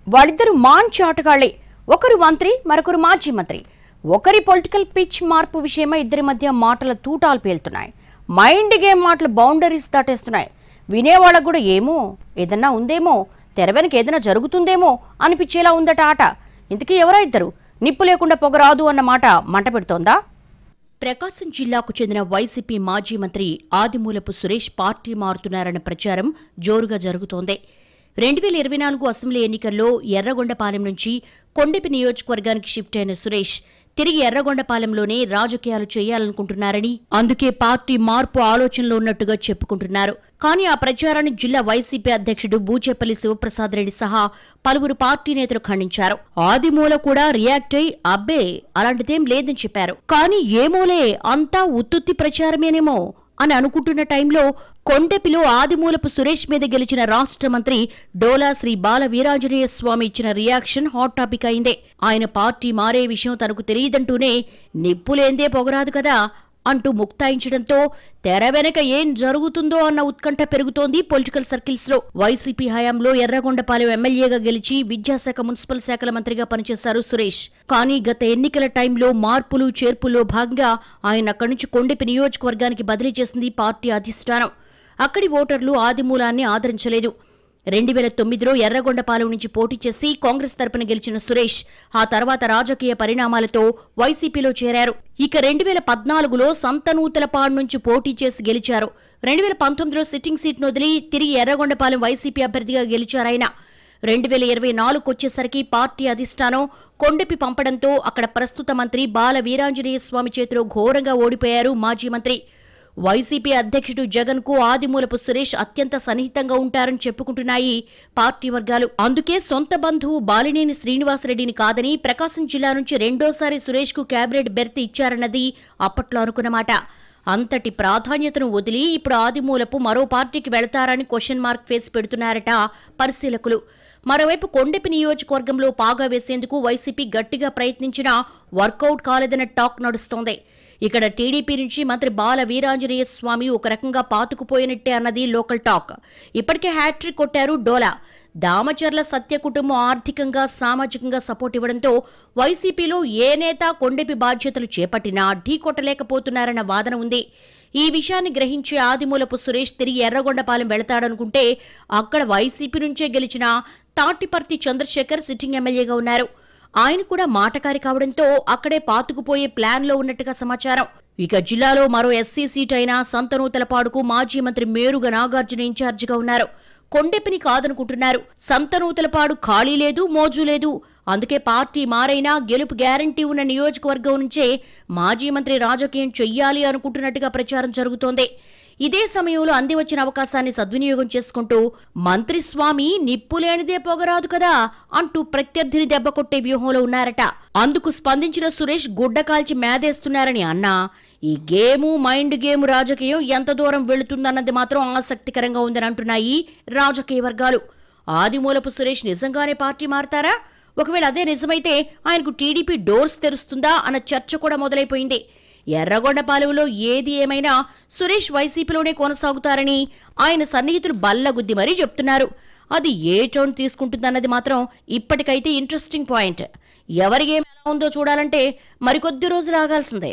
వాళ్ళిద్దరు మాంచి ఆటగాళ్లే. ఒకరు మంత్రి, మరొకరు మాజీ మంత్రి. ఒకరి పొలిటికల్ పిచ్ మార్పు విషయమై ఇద్దరి మధ్య మాటల తూటాలు పేలుతున్నాయి. మైండ్ గేమ్ మాటలు బౌండరీస్ దాటేస్తున్నాయి. వినేవాళ్ళకు కూడా ఏమో ఏదన్నా ఉందేమో, తెర వెనక ఏదైనా జరుగుతుందేమో అనిపించేలా ఉందట ఆట. ఇంతకీ ఎవరా ఇద్దరు? నిప్పు లేకుండా పొగరాదు అన్న మాట మంట పెడుతోందా? ప్రకాశం జిల్లాకు చెందిన వైసీపీ మాజీ మంత్రి ఆదిమూలపు సురేష్ పార్టీ మారుతున్నారన్న ప్రచారం జోరుగా జరుగుతోంది. 2024 అసెంబ్లీ ఎన్నికల్లో ఎర్రగొండపాలెం నుంచి కొండెపి నియోజకవర్గానికి షిఫ్ట్ అయిన సురేష్ తిరిగి ఎర్రగొండపాలెంలోనే రాజకీయాలు చేయాలనుకుంటున్నారని, అందుకే పార్టీ మార్పు ఆలోచనలో ఉన్నట్టుగా చెప్పుకుంటున్నారు. కానీ ఆ ప్రచారాన్ని జిల్లా వైసీపీ అధ్యక్షుడు బూచేపల్లి శివప్రసాద్ రెడ్డి సహా పలువురు పార్టీ నేతలు ఖండించారు. ఆదిమూల కూడా రియాక్ట్ అయి అబ్బే అలాంటిదేం లేదని చెప్పారు. కానీ ఏమోలే అంతా ఉత్తుత్తి ప్రచారమేనేమో అని అనుకుంటున్న టైంలో కొండెపిలో ఆదిమూలపు సురేష్ మీద గెలిచిన రాష్ట్ర మంత్రి డోలా శ్రీ బాల వీరాంజనేయ స్వామి ఇచ్చిన రియాక్షన్ హాట్ టాపిక్ అయిందే. ఆయన పార్టీ మారే విషయం తనకు తెలియదంటూనే నిప్పులేందే పొగరాదు కదా అంటూ ముక్తాయించడంతో తెర వెనక ఏం జరుగుతుందో అన్న ఉత్కంఠ పెరుగుతోంది పొలిటికల్ సర్కిల్స్ లో. వైసీపీ హయాంలో ఎర్రగొండపాలెం ఎమ్మెల్యేగా గెలిచి విద్యాశాఖ, మున్సిపల్ శాఖల మంత్రిగా పనిచేశారు సురేష్. కానీ గత ఎన్నికల టైంలో మార్పులు చేర్పుల్లో భాగంగా ఆయన అక్కడి నుంచి కొండెపి నియోజకవర్గానికి బదిలీ చేసింది పార్టీ అధిష్టానం. అక్కడి ఓటర్లు ఆదిమూలాన్ని ఆదరించలేదు. 2009లో ఎర్రగొండపాలెం నుంచి పోటీ చేసి కాంగ్రెస్ తరపున గెలిచిన సురేష్ ఆ తర్వాత రాజకీయ పరిణామాలతో వైసీపీలో చేరారు. ఇక 2014లో సంతనూతలపాడు నుంచి పోటీ చేసి గెలిచారు. 2019లో సిట్టింగ్ సీట్ను వదిలి తిరిగి ఎర్రగొండపాలెం వైసీపీ అభ్యర్థిగా గెలిచారాయన. 2024 వచ్చేసరికి పార్టీ అధిష్టానం కొండెపి పంపడంతో అక్కడ ప్రస్తుత మంత్రి బాల వీరాంజనేయ స్వామి చేతిలో ఘోరంగా ఓడిపోయారు మాజీ మంత్రి. వైసీపీ అధ్యక్షుడు జగన్ కు ఆదిమూలపు సురేష్ అత్యంత సన్నిహితంగా ఉంటారని చెప్పుకుంటున్నాయి పార్టీ వర్గాలు. అందుకే సొంత బంధువు బాలినేని శ్రీనివాసరెడ్డిని కాదని ప్రకాశం జిల్లా నుంచి రెండోసారి సురేష్ కు కేబినెట్ బెర్త్ ఇచ్చారన్నది అప్పట్లో అనుకున్నమాట. అంతటి ప్రాధాన్యతను వదిలి ఇప్పుడు ఆదిమూలపు మరో పార్టీకి వెళతారని క్వశ్చన్ మార్క్ ఫేస్ పెడుతున్నారట పరిశీలకులు. మరోవైపు కొండెపి నియోజకవర్గంలో పాగా వేసేందుకు వైసీపీ గట్టిగా ప్రయత్నించినా వర్కౌట్ కాలేదన్న టాక్ నడుస్తోంది. ఇక్కడ టీడీపీ నుంచి మంత్రి బాల వీరాంజనేయ స్వామి ఒక రకంగా పాతుకుపోయినట్టే అన్నది లోకల్ టాక్. ఇప్పటికే హ్యాట్రిక్ కొట్టారు డోలా. దామచర్ల సత్య కుటుంబం ఆర్థికంగా, సామాజికంగా సపోర్ట్ ఇవ్వడంతో వైసీపీలో ఏ నేత కొండెపి బాధ్యతలు చేపట్టినా ఢీకొట్టలేకపోతున్నారన్న వాదన ఉంది. ఈ విషయాన్ని గ్రహించే ఆదిమూలపు సురేష్ తిరిగి ఎర్రగొండపాలెం వెళతాడనుకుంటే అక్కడ వైసీపీ నుంచే గెలిచిన తాటిపర్తి చంద్రశేఖర్ సిట్టింగ్ ఎమ్మెల్యేగా ఉన్నారు. ఆయన కూడా మాటకారి కావడంతో అక్కడే పాతుకుపోయే ప్లాన్లో ఉన్నట్టుగా సమాచారం. ఇక జిల్లాలో మరో ఎస్సీ సీట్ అయిన సంతనూతలపాడుకు మాజీ మంత్రి మేరుగ నాగార్జున ఇన్ఛార్జిగా ఉన్నారు. కొండెపిని కాదనుకుంటున్నారు. సంతనూతలపాడు ఖాళీ లేదు, మోజు లేదు. అందుకే పార్టీ మారైనా గెలుపు గ్యారంటీ ఉన్న నియోజకవర్గం నుంచే మాజీ మంత్రి రాజకీయం చెయ్యాలి అనుకుంటున్నట్టుగా ప్రచారం జరుగుతోంది. ఇదే సమయంలో అంది వచ్చిన అవకాశాన్ని సద్వినియోగం చేసుకుంటూ మంత్రి స్వామి నిప్పులేనిదే పొగరాదు కదా అంటూ ప్రత్యర్థిని దెబ్బకొట్టే వ్యూహంలో ఉన్నారట. అందుకు స్పందించిన సురేష్ గుడ్డ కాల్చి మేదేస్తున్నారని అన్నా ఈ మైండ్ గేమ్ రాజకీయం ఎంత దూరం వెళుతుందన్నది మాత్రం ఆసక్తికరంగా ఉందని అంటున్నాయి రాజకీయ వర్గాలు. ఆదిమూలపు సురేష్ నిజంగానే పార్టీ మారతారా? ఒకవేళ అదే నిజమైతే ఆయనకు టీడీపీ డోర్స్ తెరుస్తుందా అన్న చర్చ కూడా మొదలైపోయింది. ఎర్రగొండపాలెంలో ఏది ఏమైనా సురేష్ వైసీపీలోనే కొనసాగుతారని ఆయన సన్నిహితులు బల్లగుద్ది మరీ చెప్తున్నారు. అది ఏ టర్న్ తీసుకుంటుందన్నది మాత్రం ఇప్పటికైతే ఇంట్రెస్టింగ్ పాయింట్. ఎవరి గేమ్ ఎలా ఉందో చూడాలంటే మరికొద్ది రోజులు ఆగాల్సిందే.